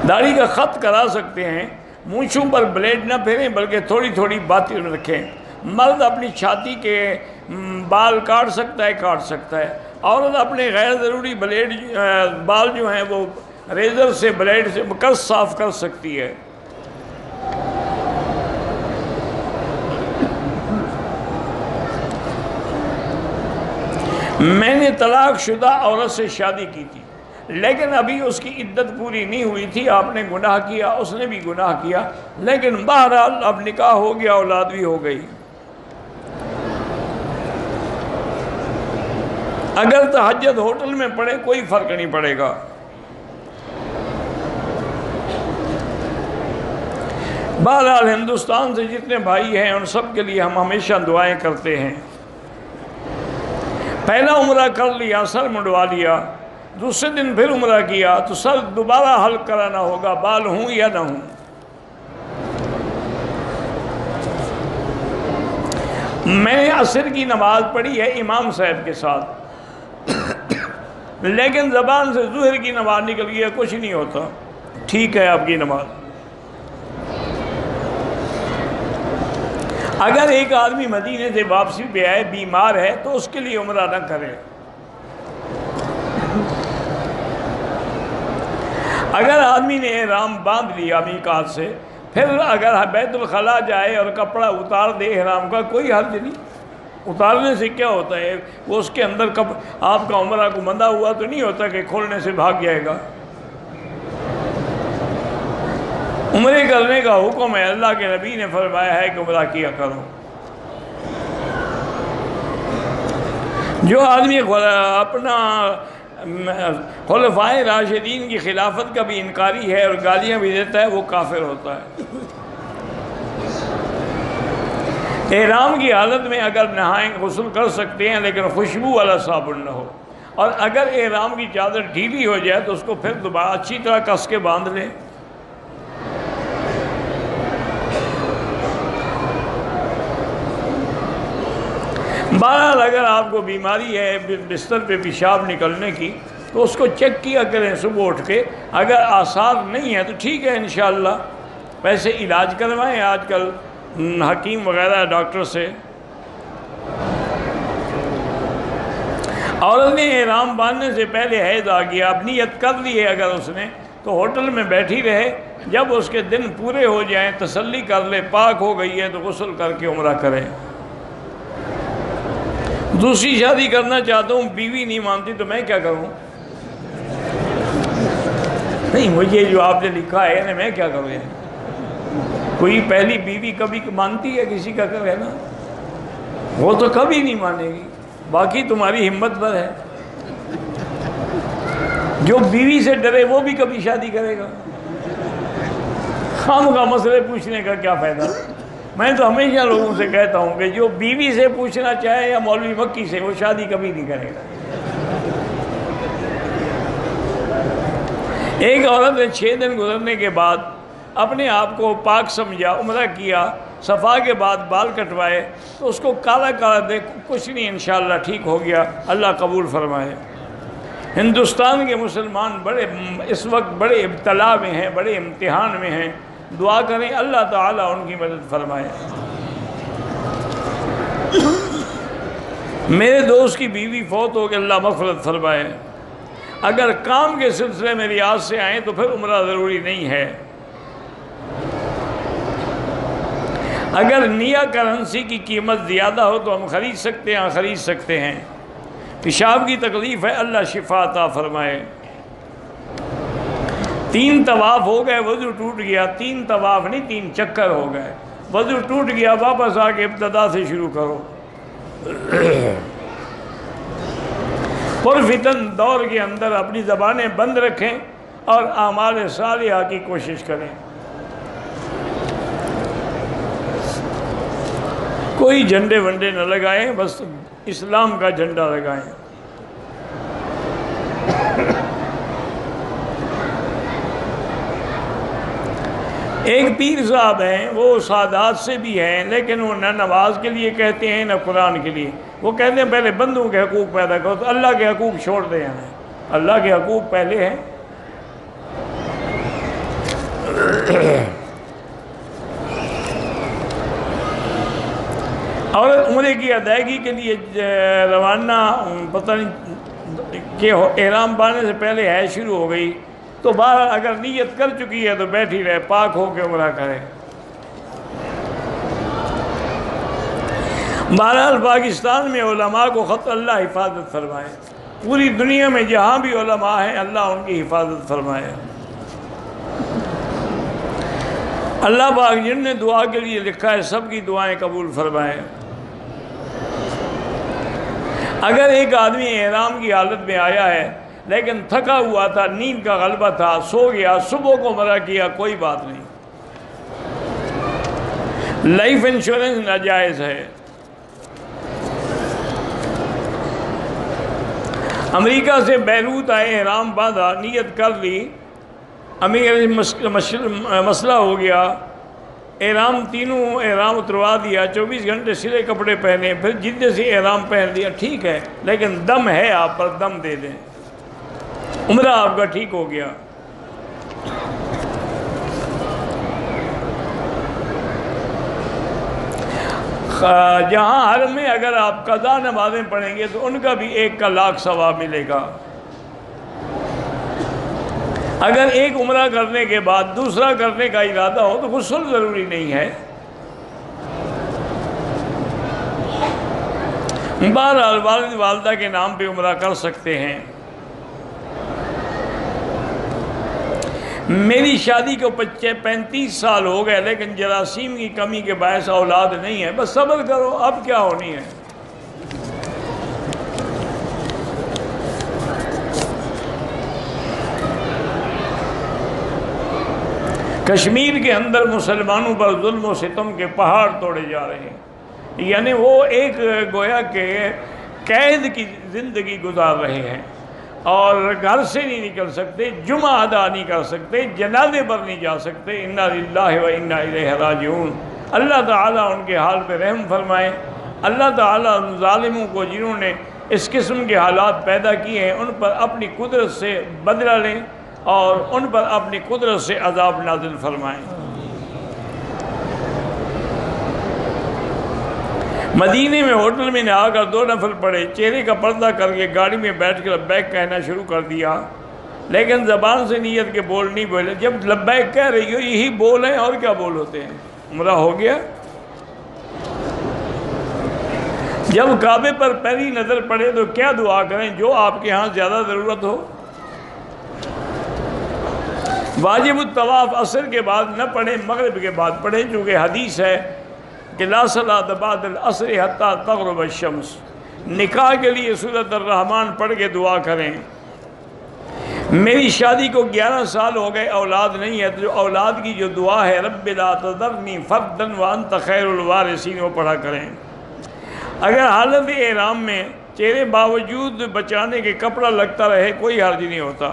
داڑھی کا خط کرا سکتے ہیں، مونچھوں پر بلیڈ نہ پھیریں بلکہ تھوڑی تھوڑی باتیں رکھیں۔ مرد اپنی چھاتی کے بال کاٹ سکتا ہے، عورت اپنے غیر ضروری بال جو ہیں وہ ریزر سے بلیڈ سے مکس صاف کر سکتی ہے۔ میں نے طلاق شدہ عورت سے شادی کی تھی لیکن ابھی اس کی عدت پوری نہیں ہوئی تھی، آپ نے گناہ کیا، اس نے بھی گناہ کیا، لیکن بہرحال اب نکاح ہو گیا، اولاد بھی ہو گئی۔ اگر تہجد ہوٹل میں پڑے کوئی فرق نہیں پڑے گا۔ بہرحال ہندوستان سے جتنے بھائی ہیں ان سب کے لیے ہم ہمیشہ دعائیں کرتے ہیں۔ پہلا عمرہ کر لیا، سر منڈوا لیا، دوسرے دن پھر عمرہ کیا تو سر دوبارہ حلق کرانا ہوگا، بال ہوں یا نہ ہوں۔ میں نے عصر کی نماز پڑھی ہے امام صاحب کے ساتھ، لیکن زبان سے ظہر کی نماز نکل گیا، کچھ نہیں ہوتا، ٹھیک ہے آپ کی نماز۔ اگر ایک آدمی مدینے سے واپسی پہ آئے بیمار ہے تو اس کے لیے عمرہ نہ کرے۔ اگر آدمی نے احرام باندھ لیا میقات سے، پھر اگر بیت الخلاء جائے اور کپڑا اتار دے احرام کا، کوئی حرج نہیں، اتارنے سے کیا ہوتا ہے، وہ اس کے اندر آپ کا عمرہ کو بندھا ہوا تو نہیں ہوتا کہ کھولنے سے بھاگ جائے گا۔ عمرے کرنے کا حکم ہے، اللہ کے نبی نے فرمایا ہے کہ عمرہ کیا کرو۔ جو آدمی اپنا خلفائے راشدین کی خلافت کا بھی انکاری ہے اور گالیاں بھی دیتا ہے، وہ کافر ہوتا ہے۔ احرام کی حالت میں اگر نہائیں غسل کر سکتے ہیں لیکن خوشبو والا صابن نہ ہو، اور اگر احرام کی چادر ڈھیلی ہو جائے تو اس کو پھر دوبارہ اچھی طرح کس کے باندھ لیں۔ بہرحال اگر آپ کو بیماری ہے بستر پہ پیشاب نکلنے کی تو اس کو چیک کیا کریں صبح اٹھ کے، اگر آثار نہیں ہے تو ٹھیک ہے انشاءاللہ، ویسے علاج کروائیں آج کل حکیم وغیرہ ڈاکٹر سے۔ عورت نے احرام باندھنے سے پہلے حیض آ گیا، اب نیت کر لی ہے اگر اس نے تو ہوٹل میں بیٹھی رہے، جب اس کے دن پورے ہو جائیں تسلی کر لے پاک ہو گئی ہے تو غسل کر کے عمرہ کرے۔ دوسری شادی کرنا چاہتا ہوں، بیوی نہیں مانتی تو میں کیا کروں؟ نہیں، مجھے جو آپ نے لکھا ہے نا، میں کیا کروں؟ کوئی پہلی بیوی کبھی مانتی ہے کسی کا کہنا؟ وہ تو کبھی نہیں مانے گی، باقی تمہاری ہمت پر ہے۔ جو بیوی سے ڈرے وہ بھی کبھی شادی کرے گا؟ خام کا مسئلے پوچھنے کا کیا فائدہ؟ میں تو ہمیشہ لوگوں سے کہتا ہوں کہ جو بیوی سے پوچھنا چاہے یا مولوی مکی سے، وہ شادی کبھی نہیں کرے گا۔ ایک عورت نے 6 دن گزرنے کے بعد اپنے آپ کو پاک سمجھا، عمرہ کیا، صفا کے بعد بال کٹوائے تو اس کو کالا کالا دیکھ، کچھ نہیں، انشاءاللہ ٹھیک ہو گیا، اللہ قبول فرمائے۔ ہندوستان کے مسلمان اس وقت بڑے ابتلا میں ہیں، بڑے امتحان میں ہیں، دعا کریں اللہ تعالیٰ ان کی مدد فرمائے۔ میرے دوست کی بیوی فوت ہو کے اللہ مغفرت فرمائے۔ اگر کام کے سلسلے میں ریاض سے آئیں تو پھر عمرہ ضروری نہیں ہے۔ اگر نیا کرنسی کی قیمت زیادہ ہو تو ہم خرید سکتے ہیں۔ پیشاب کی تکلیف ہے، اللہ شفا عطا فرمائے۔ 3 طواف ہو گئے، وضو ٹوٹ گیا، 3 طواف نہیں 3 چکر ہو گئے، وضو ٹوٹ گیا، واپس آ کے ابتدا سے شروع کرو۔ پرفتن دور کے اندر اپنی زبانیں بند رکھیں اور اعمال صالحہ کی کوشش کریں۔ کوئی جھنڈے ونڈے نہ لگائیں، بس اسلام کا جھنڈا لگائیں۔ ایک پیر صاحب ہیں، وہ سادات سے بھی ہیں، لیکن وہ نہ نماز کے لیے کہتے ہیں نہ قرآن کے لیے۔ وہ کہتے ہیں پہلے بندوں کے حقوق پیدا کرو، تو اللہ کے حقوق چھوڑ دیں ہمیں، اللہ کے حقوق پہلے ہیں۔ اور عمرے کی ادائیگی کے لیے روانہ پتہ نہیں کہ احرام باندھنے سے پہلے ہے شروع ہو گئی، تو بہرحال اگر نیت کر چکی ہے تو بیٹھی رہے، پاک ہو کے عمرہ کرے۔ بہرحال پاکستان میں علماء کو خط اللہ حفاظت فرمائے، پوری دنیا میں جہاں بھی علماء ہیں اللہ ان کی حفاظت فرمائے۔ اللہ پاک جن نے دعا کے لیے لکھا ہے سب کی دعائیں قبول فرمائے۔ اگر ایک آدمی احرام کی حالت میں آیا ہے لیکن تھکا ہوا تھا، نیند کا غلبہ تھا، سو گیا، صبح کو عمرہ کیا، کوئی بات نہیں۔ لائف انشورنس ناجائز ہے۔ امریکہ سے بیروت آئے، احرام باندھا، نیت کر لی، امیر مسئلہ ہو گیا، احرام تینوں احرام اتروا دیا، 24 گھنٹے سلے کپڑے پہنے، پھر جدے سے احرام پہن لیا، ٹھیک ہے، لیکن دم ہے آپ پر، دم دے دیں، عمرہ آپ کا ٹھیک ہو گیا۔ جہاں حرم میں اگر آپ قضا نمازیں پڑھیں گے تو ان کا بھی 1 کا لاکھ ثواب ملے گا۔ اگر ایک عمرہ کرنے کے بعد دوسرا کرنے کا ارادہ ہو تو غسل ضروری نہیں ہے۔ بہرحال والد والدہ کے نام پہ عمرہ کر سکتے ہیں۔ میری شادی کو 35 سال ہو گئے لیکن جراثیم کی کمی کے باعث اولاد نہیں ہے، بس صبر کرو، اب کیا ہونی ہے۔ کشمیر کے اندر مسلمانوں پر ظلم و ستم کے پہاڑ توڑے جا رہے ہیں، یعنی وہ ایک گویا کہ قید کی زندگی گزار رہے ہیں، اور گھر سے نہیں نکل سکتے، جمعہ ادا نہیں کر سکتے، جنازے پر نہیں جا سکتے۔ انا للہ و انا الیہ راجعون۔ اللہ تعالیٰ ان کے حال پہ رحم فرمائے۔ اللہ تعالیٰ ان ظالموں کو جنہوں نے اس قسم کے حالات پیدا کیے ہیں ان پر اپنی قدرت سے بدلہ لیں اور ان پر اپنی قدرت سے عذاب نازل فرمائیں۔ مدینے میں ہوٹل میں نہا کر 2 نفل پڑے، چہرے کا پردہ کر کے گاڑی میں بیٹھ کے لبیک کہنا شروع کر دیا، لیکن زبان سے نیت کے بول نہیں بولے۔ جب لبیک کہہ رہی ہو یہی بول ہیں، اور کیا بول ہوتے ہیں؟ عمرہ ہو گیا۔ جب کعبے پر پہلی نظر پڑے تو کیا دعا کریں جو آپ کے ہاں زیادہ ضرورت ہو؟ واجب الطواف عصر کے بعد نہ پڑھیں، مغرب کے بعد پڑھیں، چونکہ حدیث ہے کہ لا صلاۃ بعد العصر حتی تغرب الشمس۔ نکاح کے لیے سورۃ الرحمن پڑھ کے دعا کریں۔ میری شادی کو 11 سال ہو گئے، اولاد نہیں ہے، تو جو اولاد کی جو دعا ہے رب لا تذرنی فردا وانت خیر الوارثین وہ پڑھا کریں۔ اگر حالت احرام میں چہرے باوجود بچانے کے کپڑا لگتا رہے کوئی حرج نہیں ہوتا۔